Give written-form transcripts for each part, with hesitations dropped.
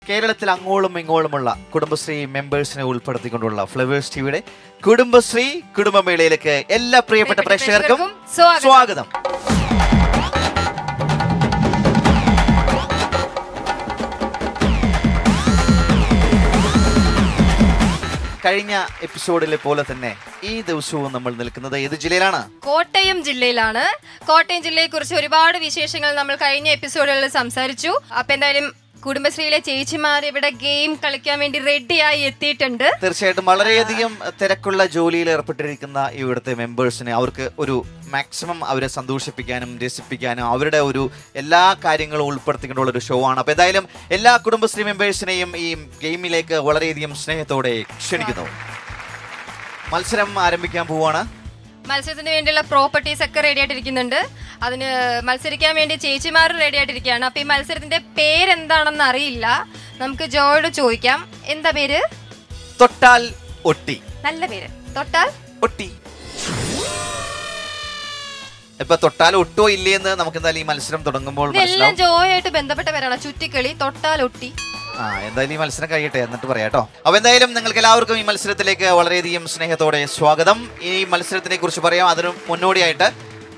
കേരളത്തിൽ അങ്ങോളം ഇങ്ങോളമുള്ള കുടുംബശ്രീ മെമ്പേഴ്സിനെ ഉൾപ്പെടുത്തിക്കൊണ്ടുള്ള ഫ്ലവേഴ്സ് ടിവിയുടെ കുടുംബശ്രീ കുടുംബമേളയിലേക്ക് എല്ലാ പ്രിയപ്പെട്ട പ്രേക്ഷകർക്കും സ്വാഗതം. കഴിഞ്ഞ എപ്പിസോഡിലെ പോലെ തന്നെ ഈ ദിവസവും നമ്മൾ നിൽക്കുന്നത് ഏത് ജില്ലയിലാണ്? കോട്ടയം ജില്ലയിലാണ്. കോട്ടയം ജില്ലയെ കുറിച്ച് ഒരുപാട് വിശേഷങ്ങൾ നമ്മൾ കഴിഞ്ഞ എപ്പിസോഡുകളിൽ സംസാരിച്ചു. അപ്പൊ എന്തായാലും കുടുംബശ്രീയിലെ ചേച്ചിമാർ ഇവിടെ ഗെയിം കളിക്കാൻ വേണ്ടി റെഡിയായി എത്തിയിട്ടുണ്ട്. തീർച്ചയായിട്ടും വളരെയധികം തിരക്കുള്ള ജോലിയിൽ ഏർപ്പെട്ടിരിക്കുന്ന ഇവിടുത്തെ മെമ്പേഴ്സിനെ അവർക്ക് ഒരു മാക്സിമം അവരെ സന്തോഷിപ്പിക്കാനും രസിപ്പിക്കാനും അവരുടെ ഒരു എല്ലാ കാര്യങ്ങളും ഉൾപ്പെടുത്തിക്കൊണ്ടുള്ള ഒരു ഷോ ആണ്. അപ്പൊ എന്തായാലും എല്ലാ കുടുംബശ്രീ മെമ്പേഴ്സിനെയും ഈ ഗെയിമിലേക്ക് വളരെയധികം സ്നേഹത്തോടെ ക്ഷണിക്കുന്നു. മത്സരം ആരംഭിക്കാൻ പോവാണ്. മത്സരത്തിന് വേണ്ടിയുള്ള പ്രോപ്പർട്ടീസ് ഒക്കെ റെഡി ആയിട്ടിരിക്കുന്നുണ്ട്. അതിന് മത്സരിക്കാൻ വേണ്ടി ചേച്ചിമാർ റെഡി ആയിട്ടിരിക്കുകയാണ്. അപ്പൊ ഈ മത്സരത്തിന്റെ പേരെന്താണെന്ന് അറിയില്ല. നമുക്ക് ജോയോട് ചോദിക്കാം. എന്താ പേര്? തൊട്ടാൽ ഒട്ടി. നല്ല പേര്, തൊട്ടാൽ ഒട്ടി. ഇപ്പൊ തൊട്ടാൽ ഒട്ടോ ഇല്ലേന്ന് നമുക്ക് എന്തായാലും ഈ മത്സരം തുടങ്ങുമ്പോൾ എല്ലാം ജോയായിട്ട് ബന്ധപ്പെട്ട പേരാണ്. ചുറ്റിക്കളി, തൊട്ടാൽ ഒട്ടി. എന്തായാലും ഈ മത്സരം കഴിയട്ടെ എന്നിട്ട് പറയാം കേട്ടോ. അപ്പൊ എന്തായാലും നിങ്ങൾക്ക് എല്ലാവർക്കും ഈ മത്സരത്തിലേക്ക് വളരെയധികം സ്നേഹത്തോടെ സ്വാഗതം. ഈ മത്സരത്തിനെ കുറിച്ച് പറയാം. അതിന് മുന്നോടിയായിട്ട്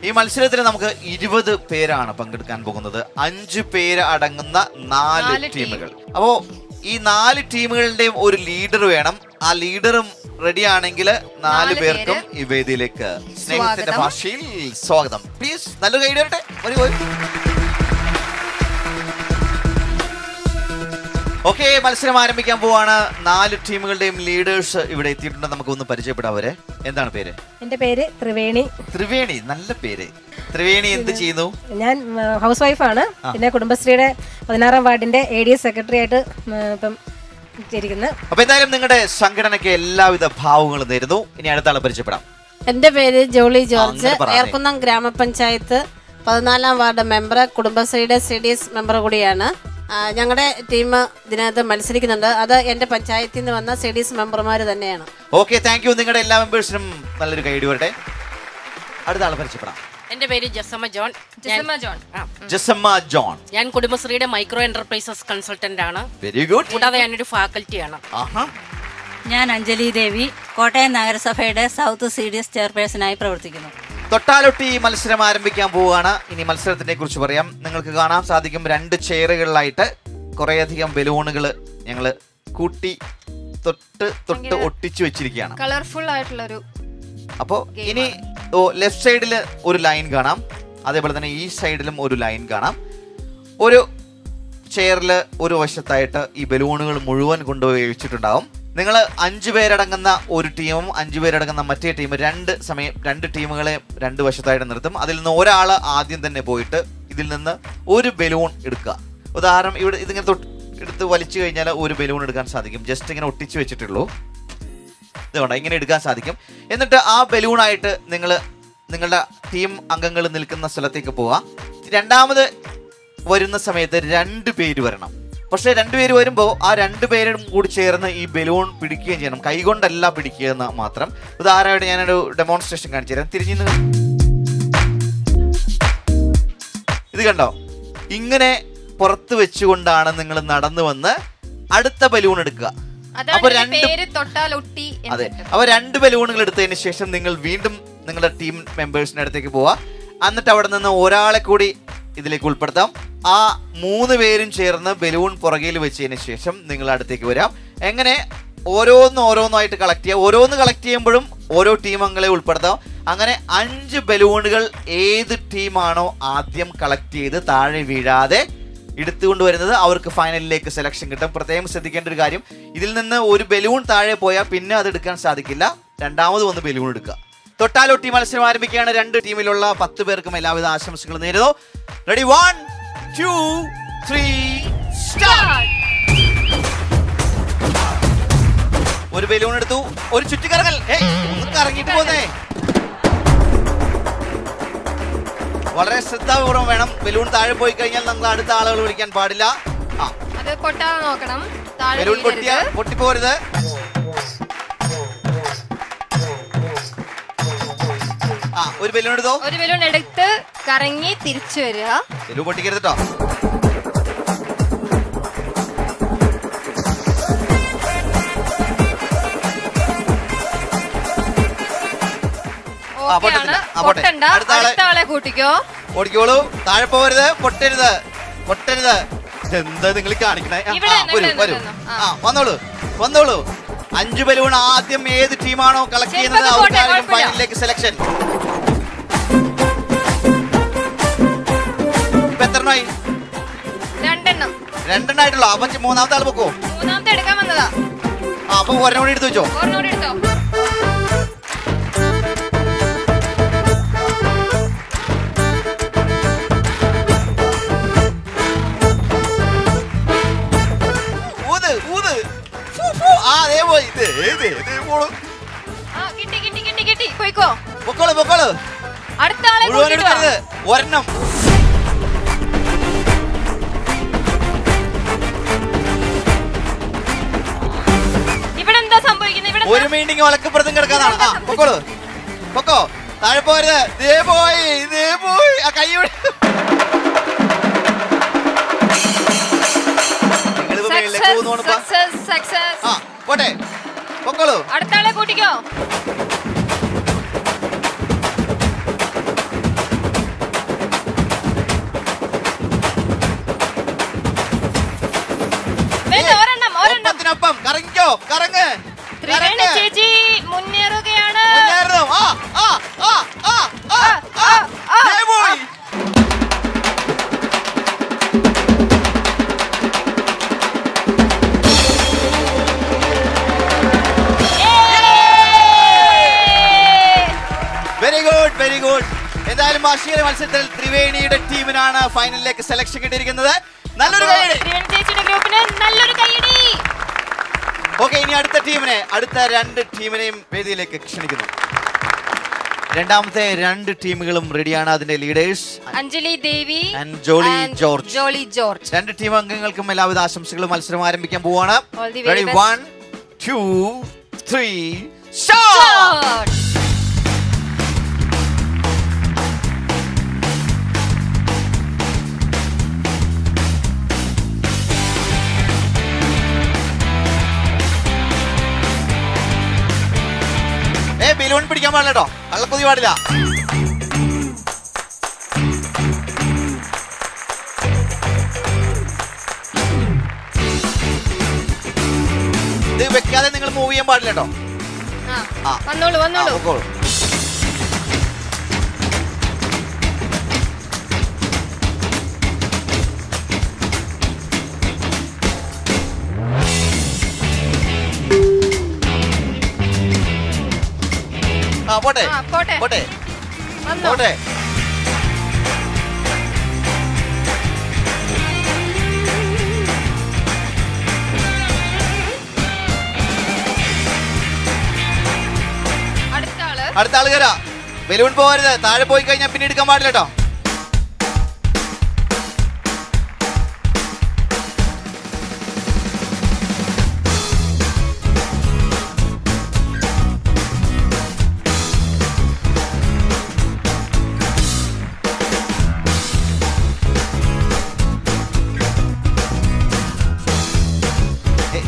ഈ മത്സരത്തിൽ നമുക്ക് 20 പേരാണ് പങ്കെടുക്കാൻ പോകുന്നത്. 5 പേര് അടങ്ങുന്ന 4 ടീമുകൾ. അപ്പോ ഈ 4 ടീമുകളുടെയും ഒരു ലീഡർ വേണം. ആ ലീഡറും റെഡി ആണെങ്കിൽ 4 പേർക്കും ഈ വേദിയിലേക്ക് സ്നേഹത്തിന്റെ ഭാഷയിൽ സ്വാഗതം. പ്ലീസ് നല്ലൊരു കൈ വരട്ടെ. ഓക്കെ, മത്സരം ആരംഭിക്കാൻ പോവാണ്. 4 ടീമുകളുടെയും ലീഡേഴ്സ് ഇവിടെ എത്തിയിട്ടുണ്ട്. നമുക്ക് ഒന്ന് പരിചയപ്പെടാം അവരെ. എന്താണ് പേര്? എന്റെ പേര് ത്രിവേണി. ത്രിവേണി, നല്ല പേര്. ത്രിവേണി എന്ത് ചെയ്യുന്നു? ഞാൻ ഹൗസ് വൈഫാണ്. പിന്നെ കുടുംബശ്രീയുടെ 16ാം വാർഡിന്റെ ADS സെക്രട്ടറി ആയിട്ട് ഇപ്പം ഇരിക്കുന്നത്. അപ്പൊ എന്തായാലും നിങ്ങളുടെ സംഘടനയ്ക്ക് എല്ലാവിധ ഭാവങ്ങളും നേരുന്നു. ഇനി അടുത്ത ആളെ പരിചയപ്പെടാം. എന്റെ പേര് ജോളി ജോർജ്, ഏർക്കുന്നം ഗ്രാമപഞ്ചായത്ത് 14ാം വാർഡ് മെമ്പർ, കുടുംബശ്രീയുടെ CDS മെമ്പർ കൂടിയാണ്. ഞങ്ങളുടെ ടീം ഇതിനകത്ത് മത്സരിക്കുന്നുണ്ട്. അത് എന്റെ പഞ്ചായത്തിൽ നിന്ന് വന്ന CDS മെമ്പർമാർ തന്നെയാണ്. Okay, thank you. നിങ്ങളുടെ എല്ലാ മെമ്പേഴ്സിനും നല്ലൊരു ഗൈഡ് വരട്ടെ. അടുത്ത ആളെ പരിചയപ്പെടാം. എന്റെ പേര് ജസമ്മ ജോൺ. ജസമ്മ ജോൺ. ഞാൻ കുടുംബശ്രീയുടെ മൈക്രോ എന്റർപ്രൈസസ് കൺസൾട്ടന്റ് ആണ്. Very good. കൂടാതെ ഞാനൊരു ഫാക്കൽറ്റിയാണ്. ഞാൻ അഞ്ജലി ദേവി, കോട്ടയം നഗരസഭയുടെ സൗത്ത് CDS ചെയർപേഴ്സണായി പ്രവർത്തിക്കുന്നു. തൊട്ടാലൊട്ടി മത്സരം ആരംഭിക്കാൻ പോവുകയാണ്. ഇനി മത്സരത്തിനെ കുറിച്ച് പറയാം. നിങ്ങൾക്ക് കാണാൻ സാധിക്കും 2 ചെയറുകളിലായിട്ട് കുറേയധികം ബലൂണുകൾ ഞങ്ങൾ കൂട്ടി തൊട്ട് ഒട്ടിച്ചു വെച്ചിരിക്കുകയാണ്. കളർഫുൾ ആയിട്ടുള്ളൊരു. അപ്പോൾ ഇനി ലെഫ്റ്റ് സൈഡിൽ ഒരു ലൈൻ കാണാം. അതേപോലെ തന്നെ ഈ സൈഡിലും ഒരു ലൈൻ കാണാം. ഒരു ചെയറിൽ ഒരു വശത്തായിട്ട് ഈ ബലൂണുകൾ മുഴുവൻ കൊണ്ടുപോയി വെച്ചിട്ടുണ്ടാവും. നിങ്ങൾ 5 പേരടങ്ങുന്ന ഒരു ടീമും 5 പേരടങ്ങുന്ന മറ്റേ ടീം 2 ടീമുകളെ 2 വശത്തായിട്ട് നിർത്തും. അതിൽ നിന്ന് ഒരാൾ ആദ്യം തന്നെ പോയിട്ട് ഇതിൽ നിന്ന് ഒരു ബലൂൺ എടുക്കുക. ഉദാഹരണം, ഇവിടെ ഇതിങ്ങനെ എടുത്ത് വലിച്ചു കഴിഞ്ഞാൽ ഒരു ബലൂൺ എടുക്കാൻ സാധിക്കും. ജസ്റ്റ് ഇങ്ങനെ ഒട്ടിച്ച് വെച്ചിട്ടുള്ളൂ. ഇതുകൊണ്ട് ഇങ്ങനെ എടുക്കാൻ സാധിക്കും. എന്നിട്ട് ആ ബലൂണായിട്ട് നിങ്ങളുടെ ടീം അംഗങ്ങൾ നിൽക്കുന്ന സ്ഥലത്തേക്ക് പോവുക. രണ്ടാമത് വരുന്ന സമയത്ത് 2 പേര് വരണം. പക്ഷെ 2 പേര് വരുമ്പോൾ ആ 2 പേരും കൂടി ചേർന്ന് ഈ ബലൂൺ പിടിക്കുകയും ചെയ്യണം. കൈകൊണ്ടല്ല പിടിക്കുക എന്ന് മാത്രം. ഉദാഹരണമായിട്ട് ഞാനൊരു ഡെമോൺസ്ട്രേഷൻ കാണിച്ചു തരാം. തിരിഞ്ഞു ഇത് കണ്ടോ? ഇങ്ങനെ പുറത്ത് വെച്ചുകൊണ്ടാണ് നിങ്ങൾ നടന്നു വന്ന് അടുത്ത ബലൂൺ എടുക്കുക. അപ്പൊ 2 ബലൂണുകൾ എടുത്തതിന് ശേഷം നിങ്ങൾ വീണ്ടും നിങ്ങളുടെ ടീം മെമ്പേഴ്സിന്റെ അടുത്തേക്ക് പോവാ. എന്നിട്ട് അവിടെ നിന്ന് ഒരാളെ കൂടി ഇതിലേക്ക് ഉൾപ്പെടുത്താം. ആ 3 പേരും ചേർന്ന് ബലൂൺ പുറകിൽ വെച്ചതിന് ശേഷം നിങ്ങൾ അടുത്തേക്ക് വരാം. എങ്ങനെ ഓരോന്നായിട്ട് കളക്ട് ചെയ്യാം. ഓരോന്ന് കളക്ട് ചെയ്യുമ്പോഴും ഓരോ ടീം അംഗങ്ങളെ ഉൾപ്പെടുത്താം. അങ്ങനെ 5 ബലൂണുകൾ ഏത് ടീമാണോ ആദ്യം കളക്ട് ചെയ്ത് താഴെ വീഴാതെ എടുത്തുകൊണ്ട് വരുന്നത് അവർക്ക് ഫൈനലിലേക്ക് സെലക്ഷൻ കിട്ടും. പ്രത്യേകം ശ്രദ്ധിക്കേണ്ട ഒരു കാര്യം, ഇതിൽ നിന്ന് ഒരു ബലൂൺ താഴെ പോയാൽ പിന്നെ അത് എടുക്കാൻ സാധിക്കില്ല. രണ്ടാമത് വന്ന് ബലൂൺ എടുക്കുക. തൊട്ടാലൊട്ടി മത്സരം ആരംഭിക്കുകയാണ്. 2 ടീമിലുള്ള 10 പേർക്കും എല്ലാവിധ ആശംസകളും നേരുന്നു. Ready, 1 2 3 start. ഒരു ബലൂൺ എടുത്തു. ഒരു ചുറ്റിക്കറങ്ങൽ. ഒന്ന് കറങ്ങിട്ട് പോന്നേ. വളരെ ശ്രദ്ധാപൂർവം വേണം. ബലൂൺ താഴെ പോയി കഴിഞ്ഞാൽ നമ്മൾ അടുത്ത ആളുകൾ വിളിക്കാൻ പാടില്ല. ബലൂൺ പൊട്ടിപ്പോരുത്. ഒരു ബലൂൺ എടുത്തോ. ഒരു ബലൂൺ എടുത്ത് കറങ്ങി തിരിച്ചു വരിക. ബലൂൺ പൊട്ടിക്കരുത് കേട്ടോ. പൊട്ടണ്ട. അടുത്ത ആളെ കൂട്ടിക്കോ. ഓടിക്കോളൂ. താഴെ പോവരുത്. പൊട്ടരുത്. എന്താ നിങ്ങൾ കാണിക്കണേ? വരൂ. വന്നോളൂ. 5 ബലൂൺ ആദ്യം ഏത് ടീമാണോ കളക്ട് ചെയ്യുന്നത് അവർക്കായിരിക്കും ഫൈനലിലേക്ക് സെലക്ഷൻ. ഇപ്പൊ എത്രണ്ണമായി? 2 എണ്ണം. 2 എണ്ണമായിട്ടുള്ളൂ. അപ്പൊ മൂന്നാമത്തെ ആൾ പൊക്കോ. മൂന്നാമത്തെ എടുക്കാൻ വന്നതാ. അപ്പൊ ഒരെണ്ണം കൂടി എടുത്തു വെച്ചോ. ഒരെണ്ണം. ഇവിടെ എന്താ സംഭവിക്കുന്നത്? ഒരു മീറ്റിംഗ് ഒലക്കപ്പുറത്തും കിടക്കാന്നാണ്. പൊക്കോ. താഴെ പോരുത്. ദേ പോയി. ആ കൈ പോട്ടെ. പൊക്കോളൂ. അടുത്ത ആളെ കൂട്ടിക്കോ. ഒരെണ്ണം കറങ്ങിക്കോ. ത്രിവേണി ചേച്ചി മുന്നേറുകയാണ്. Very good. എന്തായാലും വാർഷിക മത്സരത്തിൽ ത്രിവേണിയുടെ ടീമിനാണ് ഫൈനലിലേക്ക് സെലക്ഷൻ കിട്ടിയിരിക്കുന്നത്. നല്ലൊരു കൈയടി. ഓക്കെ, ഇനി അടുത്ത 2 ടീമിനെയും വേദിയിലേക്ക് ക്ഷണിക്കുന്നു. രണ്ടാമത്തെ 2 ടീമുകളും റെഡിയാണ്. അതിന്റെ leaders Anjali Devi and Jolly George. 2 team അംഗങ്ങൾക്കും എല്ലാവിധ ആശംസകളും. മത്സരം ആരംഭിക്കാൻ പോവാണ്. 1 2 3 സ്റ്റാർട്ട്. ബലൂൺ പിടിക്കാൻ പാടില്ല കേട്ടോ. കള്ളക്കൊതി പാടില്ല. ഇത് വെക്കാതെ നിങ്ങൾ മൂവ് ചെയ്യാൻ പാടില്ല കേട്ടോ. വന്നോളൂ. പോട്ടെ. അടുത്ത ആള് കയറാ. ബലൂൺ പോകരുത്. താഴെ പോയി കഴിഞ്ഞാൽ പിന്നെ എടുക്കാൻ പാടില്ല കേട്ടോ.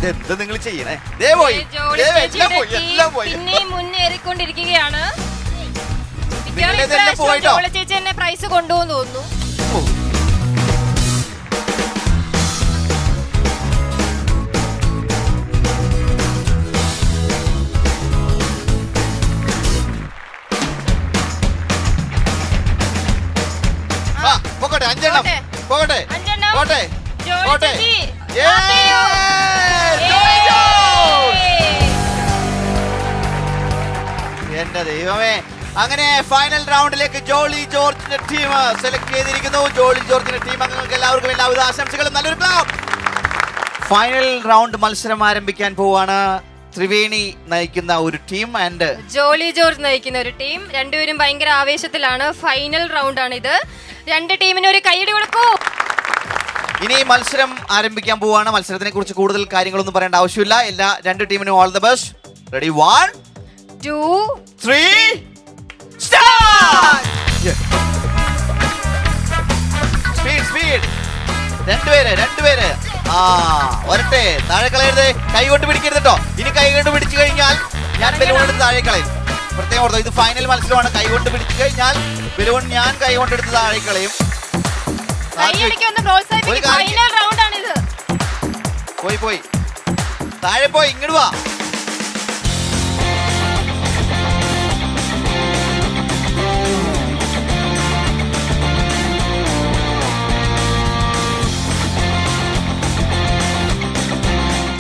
എന്താ നിങ്ങൾ ചെയ്യണേ? മുന്നേറിക്കൊണ്ടിരിക്കുകയാണ്. ചേച്ചി എന്നെ പ്രൈസ് കൊണ്ടുപോകുന്നു തോന്നുന്നു. പോകട്ടെ. 5 എണ്ണം. പോകട്ടെ. എന്റെ ദൈവമേ. അങ്ങനെ ഫൈനൽ റൗണ്ടിലേക്ക് ജോളി ജോർജിന്റെ ടീം സെലക്ട് ചെയ്തിരിക്കുന്നു. ജോളി ജോർജിന്റെ ടീം അംഗങ്ങൾക്ക് എല്ലാവർക്കും എല്ലാവിധ ആശംസകളും. നല്ലൊരു ക്ലാപ്പ്. ഫൈനൽ റൗണ്ട് മത്സരം ആരംഭിക്കാൻ പോവാണ്. ത്രിവേണി നയിക്കുന്ന ഒരു ടീം ആൻഡ് ജോളി ജോർജ് നയിക്കുന്ന ഒരു ടീം. രണ്ടുപേരും ഭയങ്കര ആവേശത്തിലാണ്. ഫൈനൽ റൗണ്ട് ആണ് ഇത്. 2 ടീമിന് ഒരു കൈയടി കൊടുക്കൂ. ഇനി മത്സരം ആരംഭിക്കാൻ പോവാണ്. മത്സരത്തിനെ കുറിച്ച് കൂടുതൽ കാര്യങ്ങളൊന്നും പറയേണ്ട ആവശ്യമില്ല. എല്ലാ 2 ടീമിനും all the best. Ready 1 2 3 start. Speed. 2 പേര്. വരട്ടെ. താഴെ കളയരുത്. കൈ കൊണ്ട് പിടിക്കരുത് കേട്ടോ. ഇനി കൈ കൊണ്ട് പിടിച്ചു കഴിഞ്ഞാൽ ഞാൻ ബലൂൺ എടുത്ത് താഴെ കളയും. പ്രത്യേകം ഓർത്തോ, ഇത് ഫൈനൽ മത്സരമാണ്. കൈകൊണ്ട് പിടിച്ചു കഴിഞ്ഞാൽ ബലൂൺ ഞാൻ കൈകൊണ്ടെടുത്ത് താഴെ കളയും. പോയി താഴെ പോയി, ഇങ്ങോട്ട് വാ.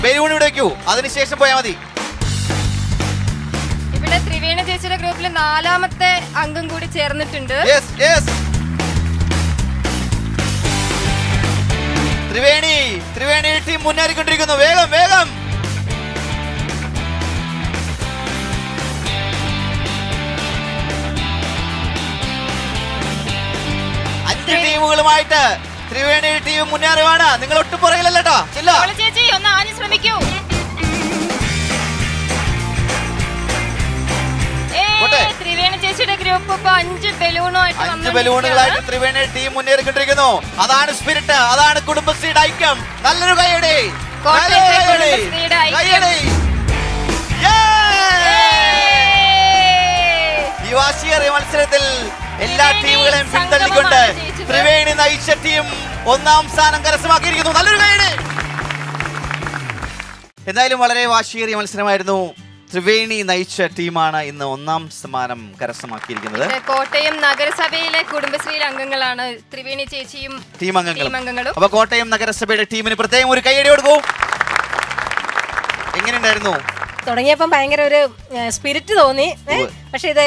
ബലൂൺ ഇവിടെ വെക്കൂ, അതിനുശേഷം പോയാൽ മതി. ഇവിടെ ത്രിവേണി ചേച്ചിയുടെ ഗ്രൂപ്പിൽ 4ാമത്തെ അംഗം കൂടി ചേർന്നിട്ടുണ്ട്. ത്രിവേണി ടീം മുന്നേറിക്കൊണ്ടിരിക്കുന്നു. വേഗം വേഗം. 5 ടീമുകളുമായിട്ട് ത്രിവേണി ടീം മുന്നേറുവാണ്. നിങ്ങൾ ഒട്ടും പുറകിലല്ലോ. ചേച്ചി ഒന്ന് ആഞ്ഞു ശ്രമിക്കൂ. ത്രിവേണി ചേച്ചിയുടെ ഗ്രൂപ്പ് ഇപ്പൊ 5 ബലൂണുകളായിട്ട് ത്രിവേണി ടീം മുന്നേറിക്കൊണ്ടിരിക്കുന്നു. അതാണ് സ്പിരിറ്റ്, അതാണ് കുടുംബശ്രീയുടെ ഐക്യം. നല്ലൊരു കൈയടി. ഈ വാശിയേറിയ മത്സരത്തിൽ എല്ലാ ടീമുകളെയും പിന്തള്ളിക്കൊണ്ട് ത്രിവേണി നയിച്ച ടീം 1ാം സ്ഥാനം കരസ്ഥമാക്കിയിരിക്കുന്നു. നല്ലൊരു കൈയടി. എന്തായാലും വളരെ വാശിയേറിയ മത്സരമായിരുന്നു. ത്രിവേണി നയിച്ച ടീമാണ് ഇന്ന് 1ാം സമ്മാനം കരസ്ഥമാക്കിയിരിക്കുന്നത്. കോട്ടയം നഗരസഭയിലെ കുടുംബശ്രീയിലെ അംഗങ്ങളാണ് ത്രിവേണി ചേച്ചിയും ടീം അംഗങ്ങളും. അപ്പൊ കോട്ടയം നഗരസഭയുടെ ടീമിന് പ്രത്യേകം ഒരു കൈയടി കൊടുക്കൂ. എങ്ങനെയുണ്ടായിരുന്നു? തുടങ്ങിയപ്പം ഭയങ്കര ഒരു സ്പിരിറ്റ് തോന്നി. പക്ഷെ ഇത്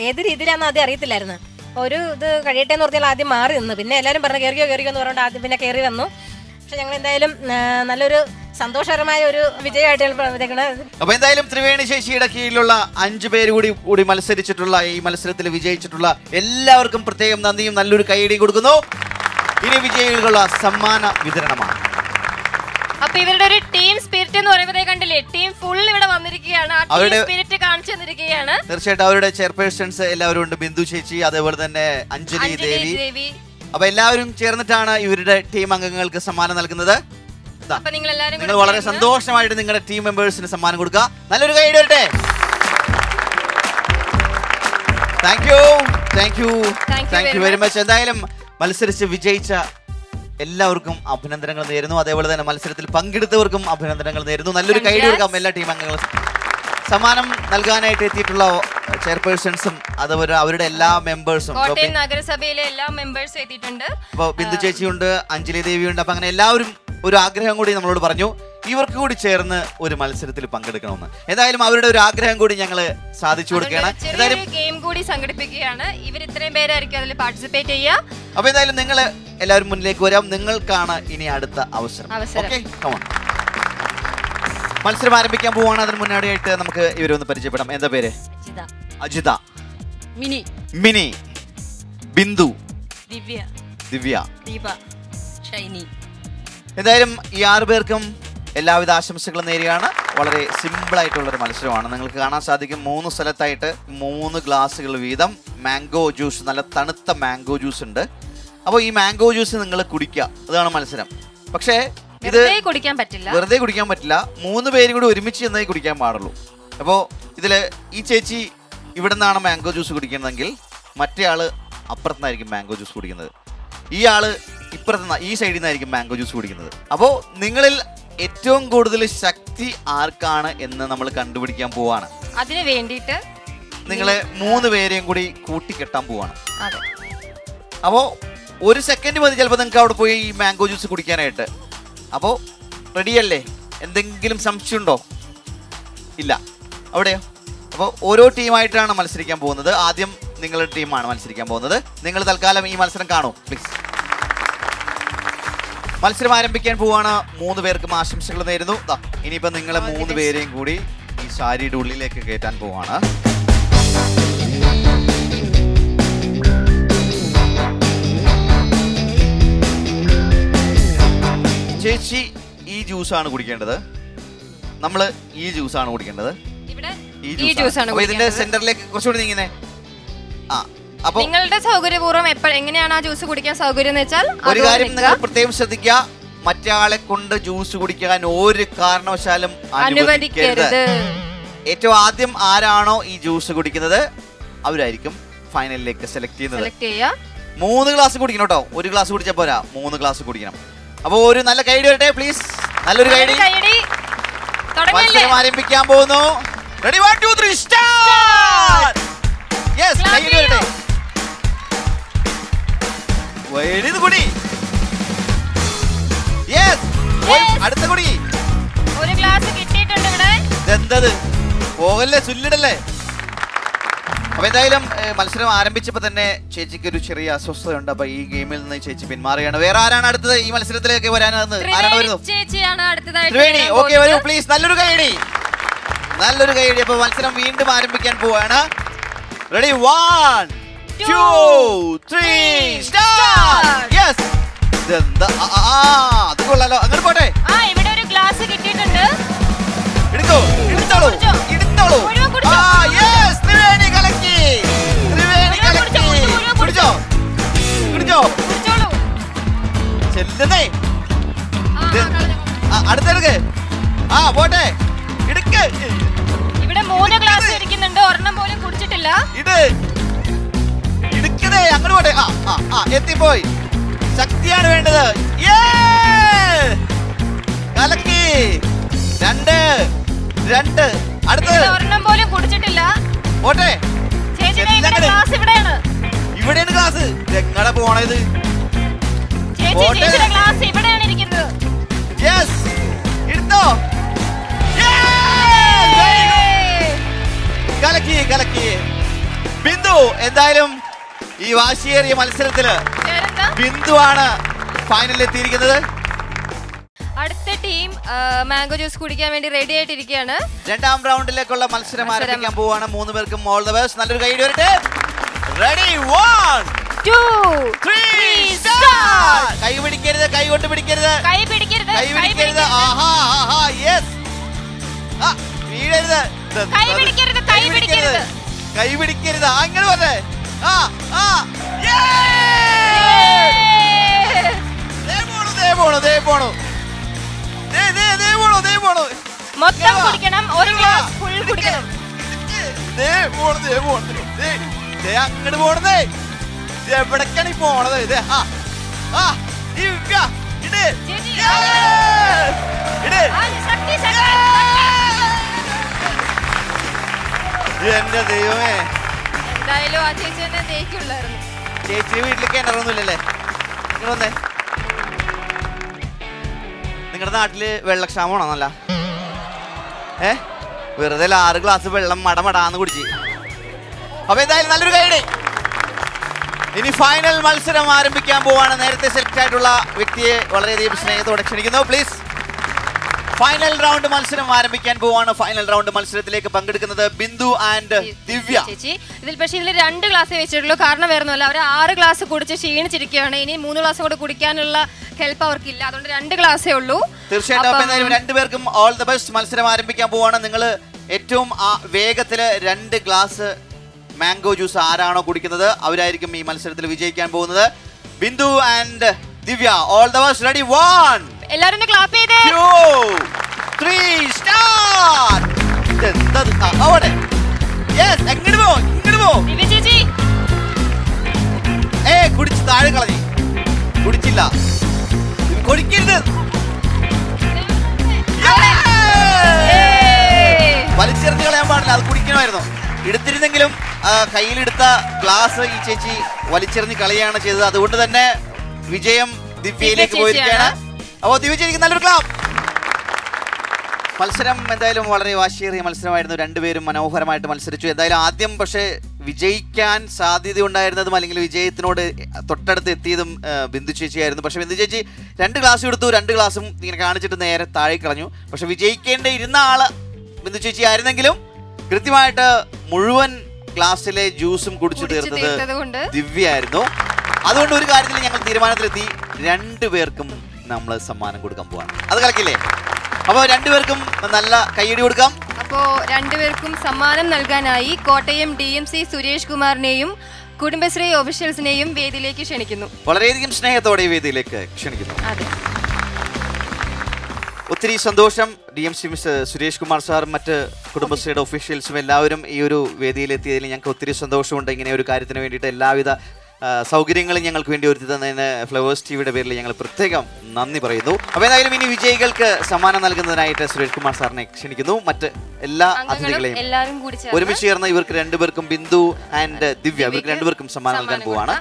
ഏത് രീതിയിലാണെന്ന് ആദ്യം അറിയത്തില്ലായിരുന്നു. ഒരു ഇത് കഴിയട്ടെ എന്ന് പറഞ്ഞാൽ ആദ്യം മാറി നിന്ന്, പിന്നെ എല്ലാവരും പറഞ്ഞു കയറിയോ എന്ന് പറഞ്ഞിട്ട് ആദ്യം പിന്നെ കയറി വന്നു. പക്ഷെ ഞങ്ങൾ എന്തായാലും നല്ലൊരു സന്തോഷകരമായ ഒരു വിജയമായിട്ടാണ്. അപ്പൊ എന്തായാലും ത്രിവേണി ചേച്ചിയുടെ കീഴിലുള്ള 5 പേര് കൂടി മത്സരിച്ചിട്ടുള്ള ഈ മത്സരത്തിൽ വിജയിച്ചിട്ടുള്ള എല്ലാവർക്കും പ്രത്യേകം നന്ദിയും നല്ലൊരു കൈയടി കൊടുക്കുന്നു. ഇനി വിജയികളുള്ള സമ്മാന വിതരണമാണ്. അപ്പൊ ഇവരുടെ ഒരു ടീം സ്പിരിറ്റ് എന്ന് പറയുന്നത് കണ്ടില്ലേ, ടീം ഫുൾ ഇവിടെ വന്നിരിക്കുകയാണ്. സ്പിരിറ്റ് കാണിച്ചു തന്നിരിക്കുകയാണ്. തീർച്ചയായിട്ടും അവരുടെ ചെയർപേഴ്സൺസ് എല്ലാവരും ഉണ്ട്. ബിന്ദു ചേച്ചി, അതേപോലെ തന്നെ അഞ്ജലി ദേവി. അപ്പൊ എല്ലാവരും ചേർന്നിട്ടാണ് ഇവരുടെ ടീം അംഗങ്ങൾക്ക് സമ്മാനം നൽകുന്നത്. നിങ്ങൾ വളരെ സന്തോഷമായിട്ട് നിങ്ങളുടെ ടീം മെമ്പേഴ്സിന് സമ്മാനം കൊടുക്കുക. നല്ലൊരു കൈ വരട്ടെ. Thank you very much. എന്തായാലും മത്സരിച്ച് വിജയിച്ച എല്ലാവർക്കും അഭിനന്ദനങ്ങൾ നേരുന്നു. അതേപോലെ തന്നെ മത്സരത്തിൽ പങ്കെടുത്തവർക്കും അഭിനന്ദനങ്ങൾ നേരുന്നു. നല്ലൊരു കൈ കൊടുക്കാം എല്ലാ ടീം അംഗങ്ങളും. സമ്മാനം നൽകാനായിട്ട് എത്തിയിട്ടുള്ള ചെയർപേഴ്സൺസും അതുപോലെ അവരുടെ എല്ലാ മെമ്പേഴ്സും, കോട്ടയം നഗരസഭയിലെ എല്ലാ മെമ്പേഴ്സും എത്തിയിട്ടുണ്ട്. അപ്പൊ ബിന്ദു ചേച്ചിയുണ്ട്, അഞ്ജലി ദേവിയുണ്ട്. അപ്പൊ അങ്ങനെ എല്ലാവരും ഒരു ആഗ്രഹം കൂടി നമ്മളോട് പറഞ്ഞു, ഇവർക്ക് കൂടി ചേർന്ന് ഒരു മത്സരത്തിൽ പങ്കെടുക്കണമെന്ന്. എന്തായാലും അവരുടെ ഒരു ആഗ്രഹം കൂടി ഞങ്ങൾ സാധിച്ചു കൊടുക്കുകയാണ്. എന്തായാലും ഗെയിം കൂടി സംഘടിപ്പിക്കുകയാണ്. ഇവർ ഇത്രയും പേരായിരിക്കും അതിൽ പാർട്ടിസിപ്പേറ്റ് ചെയ്യുക. അപ്പൊ എന്തായാലും നിങ്ങൾ എല്ലാവരും മുന്നിലേക്ക് വരാം. നിങ്ങൾക്കാണ് ഇനി അടുത്ത അവസരം. മത്സരം ആരംഭിക്കാൻ പോവാണ്. അതിന് മുന്നോടിയായിട്ട് നമുക്ക് ഇവരൊന്ന് പരിചയപ്പെടാം. എന്താ പേര്? അജിത, മിനി, ബിന്ദു, ദിവ്യ, ഷൈനി. എന്തായാലും ഈ 6 പേർക്കും എല്ലാവിധ ആശംസകളും നേരുകയാണ്. വളരെ സിമ്പിൾ ആയിട്ടുള്ളൊരു മത്സരമാണ്. നിങ്ങൾക്ക് കാണാൻ സാധിക്കും 3 സ്ഥലത്തായിട്ട് 3 ഗ്ലാസ്സുകൾ വീതം മാംഗോ ജ്യൂസ്, നല്ല തണുത്ത മാംഗോ ജ്യൂസ് ഉണ്ട്. അപ്പോൾ ഈ മാംഗോ ജ്യൂസ് നിങ്ങൾ കുടിക്കുക, അതാണ് മത്സരം. പക്ഷേ ഇത് വെറുതെ കുടിക്കാൻ പറ്റില്ല. 3 പേര് കൂടി ഒരുമിച്ച് ചെന്നേ കുടിക്കാൻ പാടുള്ളൂ. അപ്പോൾ ഇതിൽ ഈ ചേച്ചി ഇവിടെ നിന്നാണ് മാംഗോ ജ്യൂസ് കുടിക്കുന്നതെങ്കിൽ മറ്റേ ആള് അപ്പുറത്തുനിന്നായിരിക്കും മാംഗോ ജ്യൂസ് കുടിക്കുന്നത്. ഈ ആള് ഇപ്പുറത്തുനിന്ന് ഈ സൈഡിൽ നിന്നായിരിക്കും മാംഗോ ജ്യൂസ് കുടിക്കുന്നത്. അപ്പോൾ നിങ്ങളിൽ ഏറ്റവും കൂടുതൽ ശക്തി ആർക്കാണ് എന്ന് നമ്മൾ കണ്ടുപിടിക്കാൻ പോവാണ്. അതിന് വേണ്ടിയിട്ട് നിങ്ങളെ 3 പേരെയും കൂടി കൂട്ടിക്കെട്ടാൻ പോവാണ്. അപ്പോൾ 1 സെക്കൻഡ് മതി ചിലപ്പോൾ നിങ്ങൾക്ക് അവിടെ പോയി ഈ മാംഗോ ജ്യൂസ് കുടിക്കാനായിട്ട്. അപ്പോൾ റെഡിയല്ലേ? എന്തെങ്കിലും സംശയമുണ്ടോ? ഇല്ല. അവിടെയോ? അപ്പോൾ ഓരോ ടീമായിട്ടാണ് മത്സരിക്കാൻ പോകുന്നത്. ആദ്യം നിങ്ങളുടെ ടീമാണ് മത്സരിക്കാൻ പോകുന്നത്. നിങ്ങൾ തൽക്കാലം ഈ മത്സരം കാണൂ പ്ലീസ്. മത്സരം ആരംഭിക്കാൻ പോവാണ്. 3 പേർക്കും ആശംസകൾ നേരുന്നു. ഇനിയിപ്പോൾ നിങ്ങളെ 3 പേരെയും കൂടി ഈ സാരിയുടെ ഉള്ളിലേക്ക് കയറ്റാൻ പോവാണ്. ചേച്ചി ഈ ജ്യൂസാണ് കുടിക്കേണ്ടത്. നമ്മള് ഈ ജ്യൂസാണ് കുടിക്കേണ്ടത്. ഇതിന്റെ സെന്ററിലേക്ക് കുറച്ചുകൂടി നീങ്ങുന്നേ. അപ്പൊ നിങ്ങളുടെ സൗകര്യപൂർവ്വം എങ്ങനെയാണ് ആ ജ്യൂസ് കുടിക്കാൻ സൗകര്യം വെച്ചാൽ ഒരു കാര്യം നിങ്ങൾ പ്രത്യേകം ശ്രദ്ധിക്കുക, മറ്റേ ആളെ കൊണ്ട് ജ്യൂസ് കുടിക്കാൻ ഒരു കാരണവശാലും അനുവദിക്കരുത്. ഏറ്റവും ആദ്യം ആരാണോ ഈ ജ്യൂസ് കുടിക്കുന്നത് അവരായിരിക്കും ഫൈനലിലേക്ക് സെലക്ട് ചെയ്യുന്നത്. 3 ഗ്ലാസ് കുടിക്കണം കേട്ടോ, 1 ഗ്ലാസ് കുടിച്ചാൽ പോരാ, 3 ഗ്ലാസ് കുടിക്കണം. അപ്പൊ ഒരു നല്ല കൈഡി വരട്ടെ പ്ലീസ്, നല്ലൊരു കൈഡി. മത്സരം ആരംഭിക്കാൻ പോകുന്നു. Ready 1 2 3 start. യെസ്, കൈഡി വരട്ടെ. വൈഡ് കുടി. യെസ്, അടുത്ത കുടി. ഒരു ഗ്ലാസ് കിട്ടിയിട്ടുണ്ട് ഇവിടെ. എന്തത് പോകല്ലേ, സുല്ലിടല്ലേ. അപ്പൊ എന്തായാലും മത്സരം ആരംഭിച്ചപ്പോ തന്നെ ചേച്ചിക്ക് ഒരു ചെറിയ അസ്വസ്ഥതയുണ്ട്. അപ്പൊ ഈ ഗെയിമിൽ നിന്ന് ചേച്ചി പിന്മാറുകയാണ്. വേറെ ആരാണ് അടുത്തത് ഈ മത്സരത്തിലേക്ക് വരാനാണ്? ആരാണ് വരുന്നത്? ത്രിവേണി. ഓക്കെ, വരൂ പ്ലീസ്. നല്ലൊരു കൈയടി, നല്ലൊരു കൈയടി. അപ്പൊ മത്സരം വീണ്ടും ആരംഭിക്കാൻ പോവാണ്. Ready 1 2 3 start. യെസ്, ഇതെന്താ? അത് കൊള്ളാലോ. അങ്ങോട്ട് പോട്ടെ. ഇവിടെ ഒരു ഗ്ലാസ് കിട്ടിയിട്ടുണ്ട്. എടുക്കോ, എടുത്തോളൂ, എടുത്തോളൂ. യെസ്, ത്രിവേണി കലക്കി, ത്രിവേണി കലക്കി. കുടിച്ചോ, കുടിച്ചോ. ചെല്ലുന്നേ. അടുത്തെടുക്ക്. പോട്ടെ, എടുക്ക്. ഇവിടെ 3 ഗ്ലാസ് ഇരിക്കുന്നുണ്ട്, ഒരെണ്ണം പോലും കുടിച്ചിട്ടില്ല. ഇട്, ഇടുക്കതേ. അങ്ങോട്ട് പോട്ടെ. എത്തിപ്പോയി. ശക്തിയാണ് വേണ്ടത്. കലക്കി. 2 2. അടുത്തത് ഒരെണ്ണം പോലും കുടിച്ചിട്ടില്ല. പോട്ടെ. ഇവിടെയാണ് ഗ്ലാസ്. എങ്ങനെ പോണത്? ഗ്ലാസ് ഇവിടെയാണ് ഇരിക്കുന്നത്. യെസ്, എടുത്തോ. കലക്കി, കലക്കി. ബിന്ദു എന്തായാലും ഈ വാശിയേറിയ മത്സരത്തില് ബിന്ദു ആണ് ഫൈനലിൽ എത്തിയിരിക്കുന്നത്. അടുത്ത ടീം മാംഗോ ജ്യൂസ് കുടിക്കാൻ വേണ്ടി റെഡി ആയിട്ടിരിക്കുകയാണ്. 2ാം റൗണ്ടിലേക്കുള്ള മത്സരം ആരംഭിക്കാൻ പോവാണ്. 3 പേർക്കും ഓൾ ദ ബെസ്റ്റ്. നല്ലൊരു കൈഡി വരട്ടെ. Ready 1 2 3 start. കൈ പിടിക്കരുത്, കൈ കൊണ്ട് പിടിക്കരുത്, കൈ പിടിക്കരുത്, കൈ പിടിക്കരുത്. യെസ്. വീഴരുത്, കൈ പിടിക്കരുത്, കൈ പിടിക്കരുത്, കൈ പിടിക്കരുത്. അങ്ങനെ പറഞ്ഞേ. മൊത്തം കുടിക്കണം, ഒരു ഗ്ലാസ് ഫുൾ കുടിക്കണം. അങ്ങോട്ട് പോണതേ. എവിടേക്കാണ് ഈ പോണത്? എന്റെ ദൈവമേ, എന്തായാലും ആ ചേച്ചി തന്നെ ജയിക്കുള്ളായിരുന്നു. ചേച്ചി വീട്ടിൽ കിണറൊന്നുമില്ലല്ലേ? നിങ്ങൾ വന്നേ. നിങ്ങളുടെ നാട്ടില് വെള്ളക്ഷാമമാണോ? നല്ല വെറുതെ 6 ഗ്ലാസ് വെള്ളം മടമടാന്ന് കുടിച്ച്. അപ്പൊ എന്തായാലും നല്ലൊരു കൈഡി. ഇനി ഫൈനൽ മത്സരം ആരംഭിക്കാൻ പോവാണ്. നേരത്തെ സെലക്ട് ആയിട്ടുള്ള വ്യക്തിയെ വളരെയധികം സ്നേഹത്തോടെ ക്ഷണിക്കുന്നു പ്ലീസ്. ഫൈനൽ റൗണ്ട് മത്സരം ആരംഭിക്കാൻ പോവാണ്. ഫൈനൽ റൗണ്ട് മത്സരത്തിലേക്ക് പങ്കെടുക്കുന്നത് ബിന്ദു ആൻഡ് ദിവ്യ ചേച്ചി. പക്ഷേ ഇതിൽ 2 ഗ്ലാസ് വെച്ചിട്ടുള്ളൂ. കാരണം വേറെ ഒന്നുമല്ല, അവർ 6 ഗ്ലാസ് കുടിച്ച് ക്ഷീണിച്ചിരിക്കുകയാണ്. ഇനി 3 ഗ്ലാസ് കൂടെ കുടിക്കാനുള്ള ഹെൽപ്പ് അവർക്കില്ല. അതുകൊണ്ട് 2 ഗ്ലാസേ ഉള്ളൂ. തീർച്ചയായിട്ടും 2 പേർക്കും ഓൾ ദ ബെസ്റ്റ്. മത്സരം ആരംഭിക്കാൻ പോവാണ്. നിങ്ങൾ ഏറ്റവും വേഗത്തില് 2 ഗ്ലാസ് മാംഗോ ജ്യൂസ് ആരാണോ കുടിക്കുന്നത് അവരായിരിക്കും ഈ മത്സരത്തിൽ വിജയിക്കാൻ പോകുന്നത്. Bindu and Divya, all the best. Ready 1 എല്ലാവരും ക്ലാപ്പ് ചെയ്തേ. 2 3 സ്റ്റാർട്ട്. അവിടെ യെസ്, എങ്ങോട്ട് പോ, ഇങ്ങോട്ട് പോ. ദിവ്യ ചേച്ചി കുടിച്ച് താഴെ കളഞ്ഞി. കുടിച്ചില്ല, കുടിക്കരുത്. വലിച്ചെറിഞ്ഞ് കളയാൻ പാടില്ല, അത് കുടിക്കണമായിരുന്നു. എടുത്തിരുന്നെങ്കിലും കയ്യിലെടുത്ത ഗ്ലാസ് ഈ ചേച്ചി വലിച്ചെറിഞ്ഞ് കളയാണ് ചെയ്തത്. അതുകൊണ്ട് തന്നെ വിജയം ദിവ്യയിലേക്ക് പോയിരിക്കുകയാണ്. അപ്പോൾ ദിവ്യ ചേച്ചിക്ക് നല്ലൊരു ക്ലാപ്പ്. മത്സരം എന്തായാലും വളരെ വാശിയേറിയ മത്സരമായിരുന്നു. 2 പേരും മനോഹരമായിട്ട് മത്സരിച്ചു. എന്തായാലും ആദ്യം പക്ഷേ വിജയിക്കാൻ സാധ്യതയുണ്ടായിരുന്നതും അല്ലെങ്കിൽ വിജയത്തിനോട് തൊട്ടടുത്ത് എത്തിയതും ബിന്ദു ചേച്ചിയായിരുന്നു. പക്ഷെ ബിന്ദു ചേച്ചി 2 ഗ്ലാസ് എടുത്തു. 2 ഗ്ലാസും ഇങ്ങനെ കാണിച്ചിട്ട് നേരെ താഴെ കളഞ്ഞു. പക്ഷെ വിജയിക്കേണ്ടിയിരുന്ന ആള് ബിന്ദു ചേച്ചി ആയിരുന്നെങ്കിലും കൃത്യമായിട്ട് മുഴുവൻ ഗ്ലാസ്സിലെ ജ്യൂസും കുടിച്ചു തീർത്തത് ദിവ്യ ആയിരുന്നു. അതുകൊണ്ട് ഒരു കാര്യത്തിൽ ഞങ്ങൾ തീരുമാനത്തിലെത്തി, 2 പേർക്കും നമ്മൾ സമ്മാനം കൊടുക്കാൻ പോവാണ്. അത് കളിക്കില്ലേ? അപ്പോൾ 2 പേർക്കും നല്ല കൈയടി കൊടുക്കാം. അപ്പോൾ 2 പേർക്കും സമ്മാനം നൽകാനായി കോട്ടയം DMC സുരേഷ് കുമാറിനെയും കുടുംബശ്രീ ഒഫീഷ്യൽസിനെയും വേദിയിലേക്ക് ക്ഷണിക്കുന്നു. വളരെയധികം സ്നേഹത്തോടെ വേദിയിലേക്ക് ക്ഷണിക്കുന്നു. അതെ, ഒത്തിരി സന്തോഷം. DMC മിസ് സുരേഷ് കുമാർ സാറും മറ്റ് കുടുംബശ്രീയുടെ ഒഫീഷ്യൽസും എല്ലാവരും ഈ ഒരു വേദിയിലെത്തിയതിൽ ഞങ്ങൾക്ക് ഒത്തിരി സന്തോഷമുണ്ട്. ഇങ്ങനെ ഒരു കാര്യത്തിന് വേണ്ടിയിട്ട് എല്ലാവിധ സൗകര്യങ്ങളും ഞങ്ങൾക്ക് വേണ്ടി ഒരുത്തി തന്നതിന് ഫ്ലവേഴ്സ് ടിവിയുടെ പേരിൽ ഞങ്ങൾ പ്രത്യേകം നന്ദി പറയുന്നു. അപ്പോൾ ഏതായാലും ഇനി വിജയികൾക്ക് സമ്മാനം നൽകുന്നതിനായിട്ട് സുരേഷ് കുമാർ സാറിനെ ക്ഷണിക്കുന്നു. മറ്റ് എല്ലാ അതിഥികളെയും ഒരുമിച്ച് ചേർന്ന് ഇവർക്ക് രണ്ടുപേർക്കും, ബിന്ദു ആൻഡ് ദിവ്യ, ഇവർക്ക് രണ്ടുപേർക്കും സമ്മാനം നൽകാൻ പോവാണ്.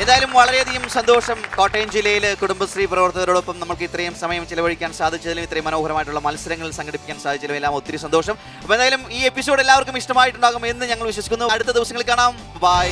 ഏതായാലും വളരെയധികം സന്തോഷം. കോട്ടയം ജില്ലയിലെ കുടുംബശ്രീ പ്രവർത്തകരോടൊപ്പം നമുക്ക് ഇത്രയും സമയം ചിലവഴിക്കാൻ സാധിച്ചതിലും ഇത്രയും മനോഹരമായിട്ടുള്ള മത്സരങ്ങൾ സംഘടിപ്പിക്കാൻ സാധിച്ചതിലും എല്ലാം ഒത്തിരി സന്തോഷം. അപ്പോൾ എന്തായാലും ഈ എപ്പിസോഡ് എല്ലാവർക്കും ഇഷ്ടമായിട്ടുണ്ടാകും എന്ന് ഞങ്ങൾ വിശ്വസിക്കുന്നു. അടുത്ത ദിവസങ്ങളിൽ കാണാം. ബൈ.